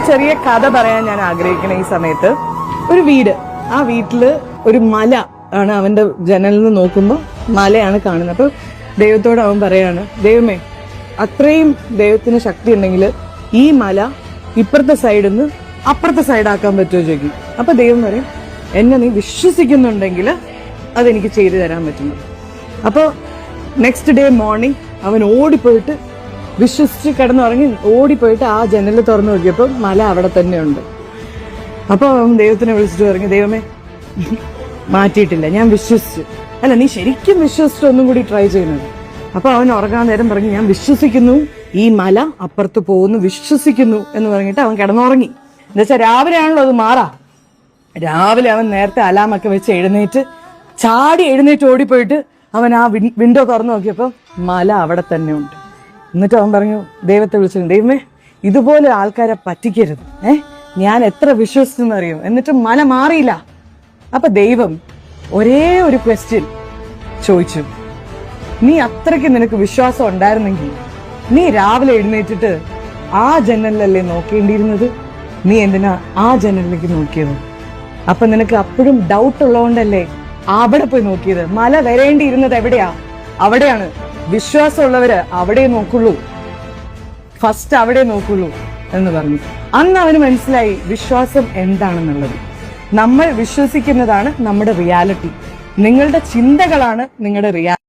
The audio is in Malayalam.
ചെറിയ കഥ പറയാൻ ഞാൻ ആഗ്രഹിക്കണ ഈ സമയത്ത്. ഒരു വീട്, ആ വീട്ടില് ഒരു മല ആണ്. അവന്റെ ജനലിൽ നിന്ന് നോക്കുമ്പോൾ മലയാണ് കാണുന്നത്. അപ്പൊ ദൈവത്തോട് അവൻ പറയാണ്, ദൈവമേ, അത്രയും ദൈവത്തിന് ശക്തി ഉണ്ടെങ്കിൽ ഈ മല ഇപ്പുറത്തെ സൈഡിൽ നിന്ന് അപ്പുറത്തെ സൈഡാക്കാൻ പറ്റുമോ ചോദിക്കും. അപ്പൊ ദൈവം പറയും, എന്നെ നീ വിശ്വസിക്കുന്നുണ്ടെങ്കിൽ അതെനിക്ക് ചെയ്തു തരാൻ പറ്റുന്നു. അപ്പൊ നെക്സ്റ്റ് ഡേ മോർണിംഗ് അവൻ ഓടിപ്പോയിട്ട് വിശ്വസിച്ച് കിടന്നുറങ്ങി ഓടിപ്പോയിട്ട് ആ ജനൽ തുറന്നു നോക്കിയപ്പോൾ മല അവിടെ തന്നെ ഉണ്ട്. അപ്പൊ അവൻ ദൈവത്തിനെ വിളിച്ചിട്ട് പറഞ്ഞു, ദൈവമേ, മാറ്റിയിട്ടില്ല, ഞാൻ വിശ്വസിച്ചു. അല്ല, നീ ശരിക്കും വിശ്വസിച്ച് ഒന്നും കൂടി ട്രൈ ചെയ്യുന്നത്. അപ്പൊ അവൻ ഉറങ്ങാൻ നേരം പറഞ്ഞു, ഞാൻ വിശ്വസിക്കുന്നു, ഈ മല അപ്പുറത്ത് പോകുന്നു, വിശ്വസിക്കുന്നു എന്ന് പറഞ്ഞിട്ട് അവൻ കിടന്നുറങ്ങി. എന്നുവെച്ചാൽ രാവിലെ ആണല്ലോ അത് മാറാ. രാവിലെ അവൻ നേരത്തെ അലാമൊക്കെ വെച്ച് ചാടി എഴുന്നേറ്റ് ഓടിപ്പോയിട്ട് അവൻ ആ വിൻഡോ തുറന്നു നോക്കിയപ്പോൾ മല അവിടെ തന്നെ ഉണ്ട്. എന്നിട്ട് അവൻ പറഞ്ഞു, ദൈവത്തെ വിളിച്ചു, ദൈവമേ, ഇതുപോലെ ആൾക്കാരെ പറ്റിക്കരുത്, ഞാൻ എത്ര വിശ്വസിച്ചെന്നറിയും, എന്നിട്ട് മല മാറിയില്ല. അപ്പൊ ദൈവം ഒരേ ഒരു ക്വസ്റ്റ്യൻ ചോദിച്ചു, നീ അത്രയ്ക്ക് നിനക്ക് വിശ്വാസം ഉണ്ടായിരുന്നെങ്കിൽ നീ രാവിലെ എഴുന്നേറ്റിട്ട് ആ ജനലിലല്ലേ നോക്കേണ്ടിയിരുന്നത്, നീ എന്തിനാ ആ ജനലിലേക്ക് നോക്കിയത്? അപ്പൊ നിനക്ക് അപ്പോഴും ഡൗട്ട് ഉള്ളതുകൊണ്ടല്ലേ അവിടെ പോയി നോക്കിയത്. മല വരേണ്ടിയിരുന്നത് എവിടെയാ? അവിടെയാണ്. വിശ്വാസമുള്ളവര് അവിടെ നോക്കുള്ളൂ, ഫസ്റ്റ് അവിടെ നോക്കുള്ളൂ എന്ന് പറഞ്ഞു. അന്ന് അവന് മനസ്സിലായി വിശ്വാസം എന്താണെന്നുള്ളത്. നമ്മൾ വിശ്വസിക്കുന്നതാണ് നമ്മുടെ റിയാലിറ്റി. നിങ്ങളുടെ ചിന്തകളാണ് നിങ്ങളുടെ റിയാലിറ്റി.